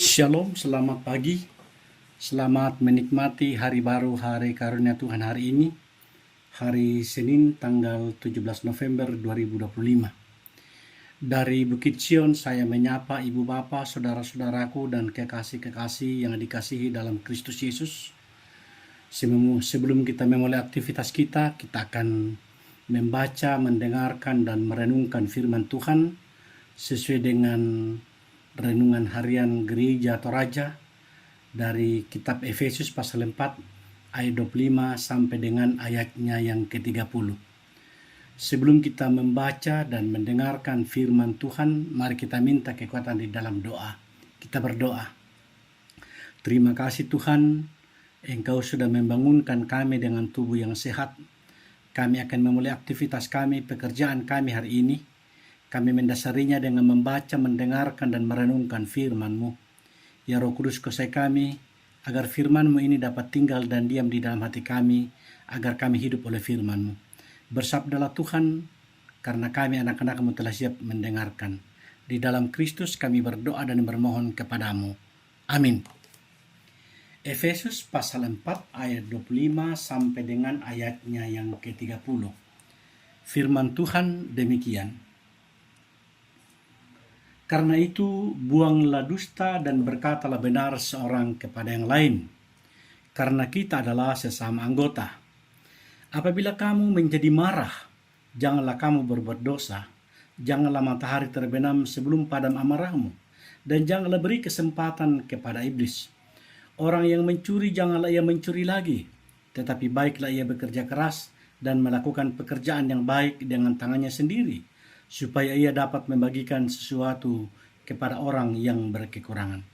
Shalom, selamat pagi. Selamat menikmati hari baru, hari karunia Tuhan hari ini. Hari Senin tanggal 17 November 2025. Dari Bukit Sion saya menyapa ibu bapa, saudara-saudaraku dan kekasih-kekasih yang dikasihi dalam Kristus Yesus. Sebelum kita memulai aktivitas kita akan membaca, mendengarkan dan merenungkan firman Tuhan sesuai dengan renungan harian gereja atau raja dari kitab Efesus pasal 4 ayat 25 sampai dengan ayatnya yang ke-30. Sebelum kita membaca dan mendengarkan firman Tuhan, mari kita minta kekuatan di dalam doa. Kita berdoa. Terima kasih Tuhan, Engkau sudah membangunkan kami dengan tubuh yang sehat. Kami akan memulai aktivitas kami, pekerjaan kami hari ini. Kami mendasarinya dengan membaca, mendengarkan, dan merenungkan firman-Mu. Ya Roh Kudus, kuasai kami, agar firman-Mu ini dapat tinggal dan diam di dalam hati kami, agar kami hidup oleh firman-Mu. Bersabdalah Tuhan, karena kami anak-anak-Mu telah siap mendengarkan. Di dalam Kristus kami berdoa dan bermohon kepadamu. Amin. Efesus pasal 4 ayat 25 sampai dengan ayatnya yang ke-30. Firman Tuhan demikian. Karena itu, buanglah dusta dan berkatalah benar seorang kepada yang lain, karena kita adalah sesama anggota. Apabila kamu menjadi marah, janganlah kamu berbuat dosa, janganlah matahari terbenam sebelum padam amarahmu, dan janganlah beri kesempatan kepada iblis. Orang yang mencuri, janganlah ia mencuri lagi, tetapi baiklah ia bekerja keras dan melakukan pekerjaan yang baik dengan tangannya sendiri, supaya ia dapat membagikan sesuatu kepada orang yang berkekurangan.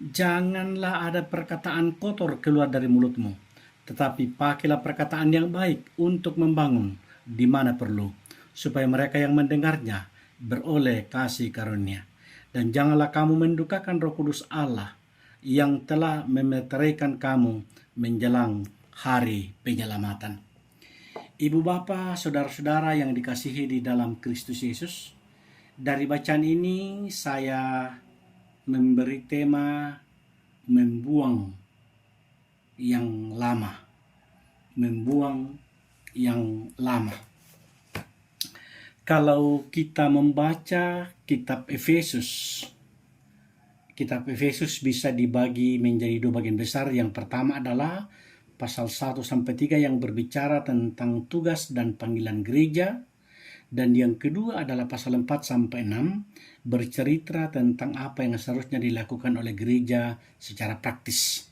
Janganlah ada perkataan kotor keluar dari mulutmu, tetapi pakailah perkataan yang baik untuk membangun di mana perlu, supaya mereka yang mendengarnya beroleh kasih karunia. Dan janganlah kamu mendukakan Roh Kudus Allah yang telah memeteraikan kamu menjelang hari penyelamatan. Ibu bapa, saudara-saudara yang dikasihi di dalam Kristus Yesus, dari bacaan ini saya memberi tema membuang yang lama. Membuang yang lama. Kalau kita membaca kitab Efesus bisa dibagi menjadi dua bagian besar. Yang pertama adalah pasal 1-3 yang berbicara tentang tugas dan panggilan gereja, dan yang kedua adalah pasal 4-6 bercerita tentang apa yang seharusnya dilakukan oleh gereja secara praktis.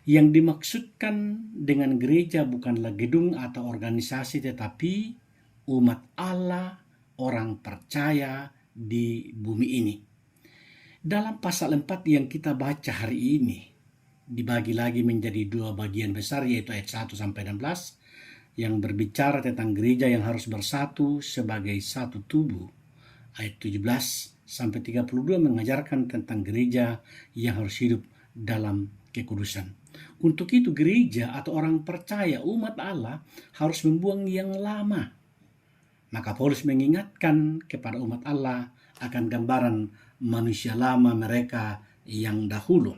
Yang dimaksudkan dengan gereja bukanlah gedung atau organisasi, tetapi umat Allah, orang percaya di bumi ini. Dalam pasal 4 yang kita baca hari ini, dibagi lagi menjadi dua bagian besar, yaitu ayat 1-16 yang berbicara tentang gereja yang harus bersatu sebagai satu tubuh. Ayat 17-32 mengajarkan tentang gereja yang harus hidup dalam kekudusan. Untuk itu gereja atau orang percaya, umat Allah, harus membuang yang lama. Maka Paulus mengingatkan kepada umat Allah akan gambaran manusia lama mereka yang dahulu.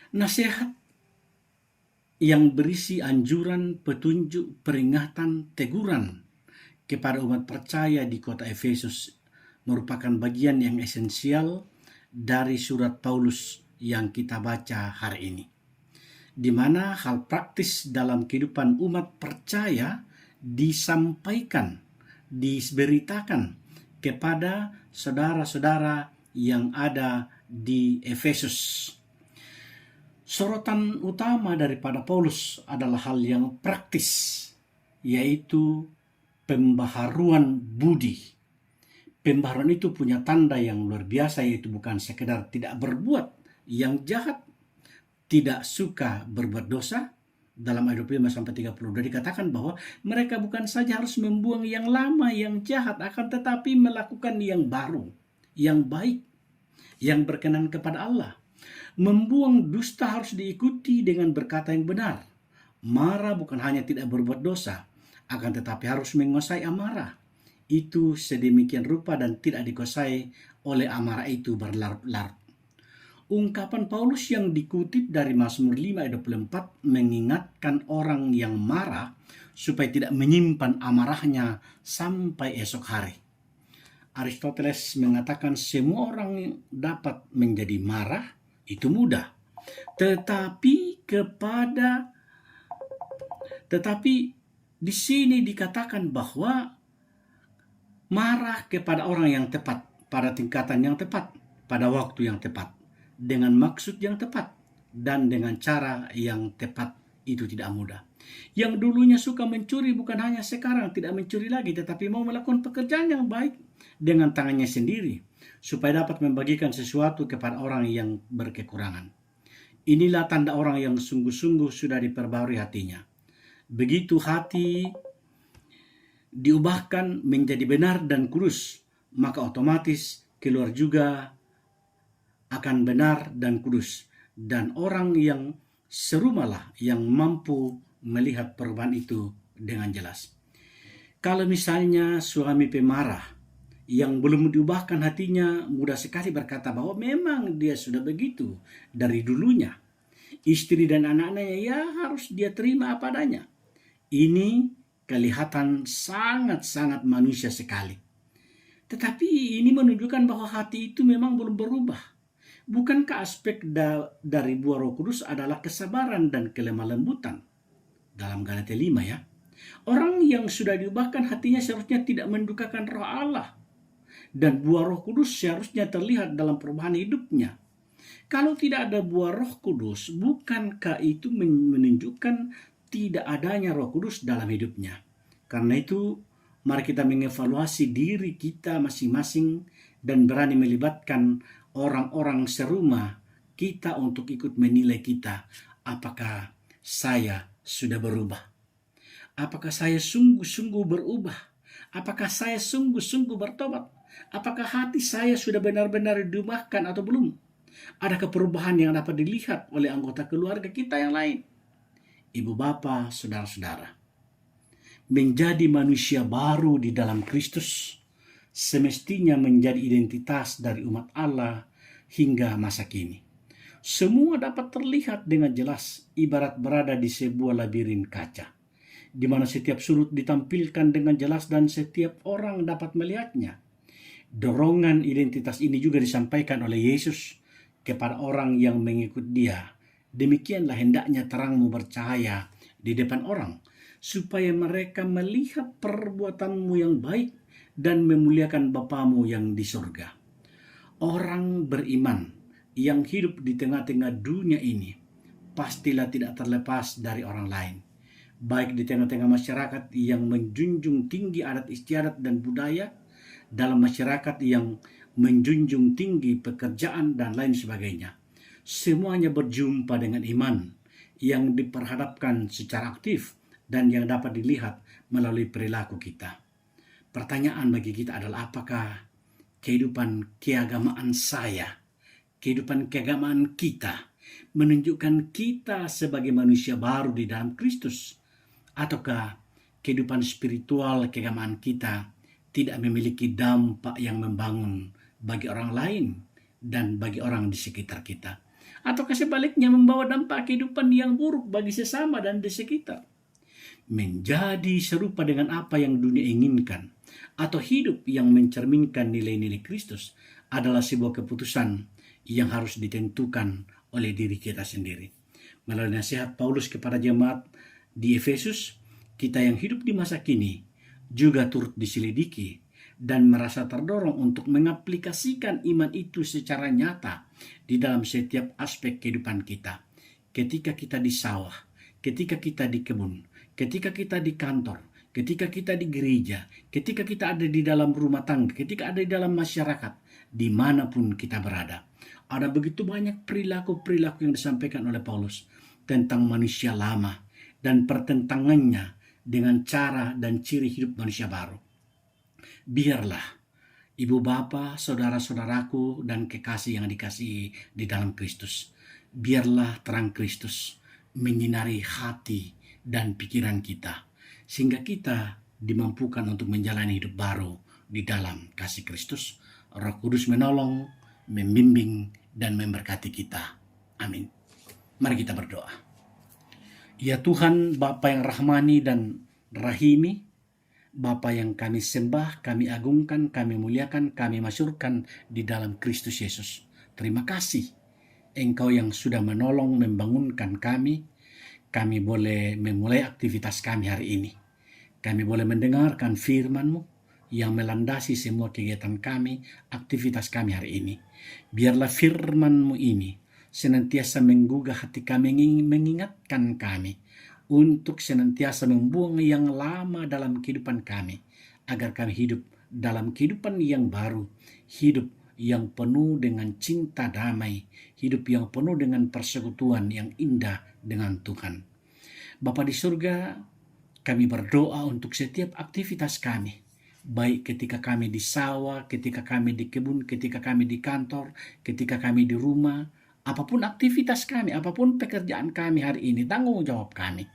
Nasihat yang berisi anjuran, petunjuk, peringatan, teguran kepada umat percaya di kota Efesus merupakan bagian yang esensial dari surat Paulus yang kita baca hari ini, di mana hal praktis dalam kehidupan umat percaya disampaikan, diberitakan kepada saudara-saudara yang ada di Efesus. Sorotan utama daripada Paulus adalah hal yang praktis, yaitu pembaharuan budi. Pembaharuan itu punya tanda yang luar biasa, yaitu bukan sekedar tidak berbuat yang jahat, tidak suka berbuat dosa. Dalam ayat 25-30 dikatakan bahwa mereka bukan saja harus membuang yang lama, yang jahat, akan tetapi melakukan yang baru, yang baik, yang berkenan kepada Allah. Membuang dusta harus diikuti dengan berkata yang benar. Marah bukan hanya tidak berbuat dosa, akan tetapi harus menguasai amarah. Itu sedemikian rupa dan tidak dikuasai oleh amarah itu berlarut-larut. Ungkapan Paulus yang dikutip dari Mazmur 5 ayat 24 mengingatkan orang yang marah supaya tidak menyimpan amarahnya sampai esok hari. Aristoteles mengatakan semua orang dapat menjadi marah, itu mudah. Tetapi di sini dikatakan bahwa marah kepada orang yang tepat, pada tingkatan yang tepat, pada waktu yang tepat, dengan maksud yang tepat, dan dengan cara yang tepat itu tidak mudah. Yang dulunya suka mencuri bukan hanya sekarang tidak mencuri lagi, tetapi mau melakukan pekerjaan yang baik dengan tangannya sendiri, supaya dapat membagikan sesuatu kepada orang yang berkekurangan. Inilah tanda orang yang sungguh-sungguh sudah diperbarui hatinya. Begitu hati diubahkan menjadi benar dan kudus, maka otomatis keluar juga akan benar dan kudus. Dan orang yang serumalah yang mampu melihat perubahan itu dengan jelas. Kalau misalnya suami pemarah yang belum diubahkan hatinya, mudah sekali berkata bahwa memang dia sudah begitu dari dulunya. Istri dan anak-anaknya ya harus dia terima apa adanya. Ini kelihatan sangat-sangat manusia sekali. Tetapi ini menunjukkan bahwa hati itu memang belum berubah. Bukankah aspek dari buah Roh Kudus adalah kesabaran dan kelemah lembutan? Dalam Galatia 5 ya. Orang yang sudah diubahkan hatinya seharusnya tidak mendukakan Roh Allah. Dan buah Roh Kudus seharusnya terlihat dalam perubahan hidupnya. Kalau tidak ada buah Roh Kudus, bukankah itu menunjukkan tidak adanya Roh Kudus dalam hidupnya? Karena itu, mari kita mengevaluasi diri kita masing-masing dan berani melibatkan orang-orang serumah kita untuk ikut menilai kita. Apakah saya sudah berubah? Apakah saya sungguh-sungguh berubah? Apakah saya sungguh-sungguh bertobat? Apakah hati saya sudah benar-benar diubahkan atau belum? Adakah perubahan yang dapat dilihat oleh anggota keluarga kita yang lain? Ibu bapa, saudara-saudara, menjadi manusia baru di dalam Kristus semestinya menjadi identitas dari umat Allah hingga masa kini. Semua dapat terlihat dengan jelas, ibarat berada di sebuah labirin kaca, di mana setiap sudut ditampilkan dengan jelas dan setiap orang dapat melihatnya. Dorongan identitas ini juga disampaikan oleh Yesus kepada orang yang mengikut Dia. Demikianlah hendaknya terangmu bercahaya di depan orang, supaya mereka melihat perbuatanmu yang baik dan memuliakan Bapamu yang di surga. Orang beriman yang hidup di tengah-tengah dunia ini pastilah tidak terlepas dari orang lain, baik di tengah-tengah masyarakat yang menjunjung tinggi adat istiadat dan budaya, dalam masyarakat yang menjunjung tinggi pekerjaan dan lain sebagainya. Semuanya berjumpa dengan iman yang diperhadapkan secara aktif dan yang dapat dilihat melalui perilaku kita. Pertanyaan bagi kita adalah, apakah kehidupan keagamaan saya, kehidupan keagamaan kita menunjukkan kita sebagai manusia baru di dalam Kristus, ataukah kehidupan spiritual keagamaan kita tidak memiliki dampak yang membangun bagi orang lain dan bagi orang di sekitar kita? Ataukah sebaliknya membawa dampak kehidupan yang buruk bagi sesama dan di sekitar? Menjadi serupa dengan apa yang dunia inginkan atau hidup yang mencerminkan nilai-nilai Kristus adalah sebuah keputusan yang harus ditentukan oleh diri kita sendiri. Melalui nasihat Paulus kepada jemaat di Efesus, kita yang hidup di masa kini juga turut diselidiki dan merasa terdorong untuk mengaplikasikan iman itu secara nyata di dalam setiap aspek kehidupan kita. Ketika kita di sawah, ketika kita di kebun, ketika kita di kantor, ketika kita di gereja, ketika kita ada di dalam rumah tangga, ketika ada di dalam masyarakat, dimanapun kita berada. Ada begitu banyak perilaku-perilaku yang disampaikan oleh Paulus tentang manusia lama dan pertentangannya dengan cara dan ciri hidup manusia baru. Biarlah ibu bapa, saudara-saudaraku, dan kekasih yang dikasihi di dalam Kristus, biarlah terang Kristus menyinari hati dan pikiran kita, sehingga kita dimampukan untuk menjalani hidup baru di dalam kasih Kristus. Roh Kudus menolong, membimbing, dan memberkati kita. Amin. Mari kita berdoa. Ya Tuhan, Bapa yang rahmani dan rahimi, Bapa yang kami sembah, kami agungkan, kami muliakan, kami masyurkan di dalam Kristus Yesus. Terima kasih Engkau yang sudah menolong membangunkan kami boleh memulai aktivitas kami hari ini. Kami boleh mendengarkan firman-Mu yang melandasi semua kegiatan kami, aktivitas kami hari ini. Biarlah firman-Mu ini senantiasa menggugah hati kami, mengingatkan kami untuk senantiasa membuang yang lama dalam kehidupan kami, agar kami hidup dalam kehidupan yang baru, hidup yang penuh dengan cinta damai, hidup yang penuh dengan persekutuan yang indah dengan Tuhan. Bapa di surga, kami berdoa untuk setiap aktivitas kami, baik ketika kami di sawah, ketika kami di kebun, ketika kami di kantor, ketika kami di rumah, apapun aktivitas kami, apapun pekerjaan kami hari ini, tanggung jawab kami.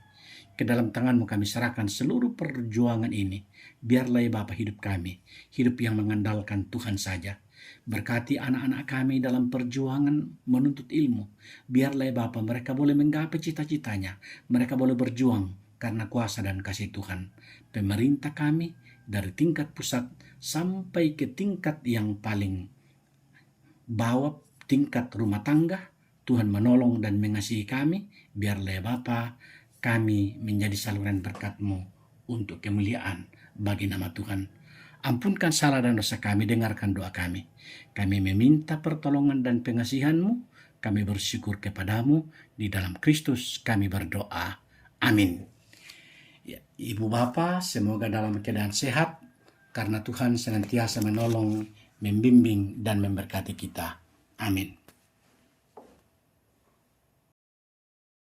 Ke dalam tangan-Mu kami serahkan seluruh perjuangan ini. Biarlah ya Bapa hidup kami, hidup yang mengandalkan Tuhan saja. Berkati anak-anak kami dalam perjuangan menuntut ilmu. Biarlah ya Bapa mereka boleh menggapai cita-citanya. Mereka boleh berjuang karena kuasa dan kasih Tuhan. Pemerintah kami dari tingkat pusat sampai ke tingkat yang paling bawah, tingkat rumah tangga, Tuhan menolong dan mengasihi kami. Biarlah ya Bapa kami menjadi saluran berkat-Mu untuk kemuliaan bagi nama Tuhan. Ampunkan salah dan dosa kami, dengarkan doa kami. Kami meminta pertolongan dan pengasihan-Mu. Kami bersyukur kepadamu. Di dalam Kristus kami berdoa. Amin. Ya, Ibu Bapa, semoga dalam keadaan sehat, karena Tuhan senantiasa menolong, membimbing, dan memberkati kita. Amin.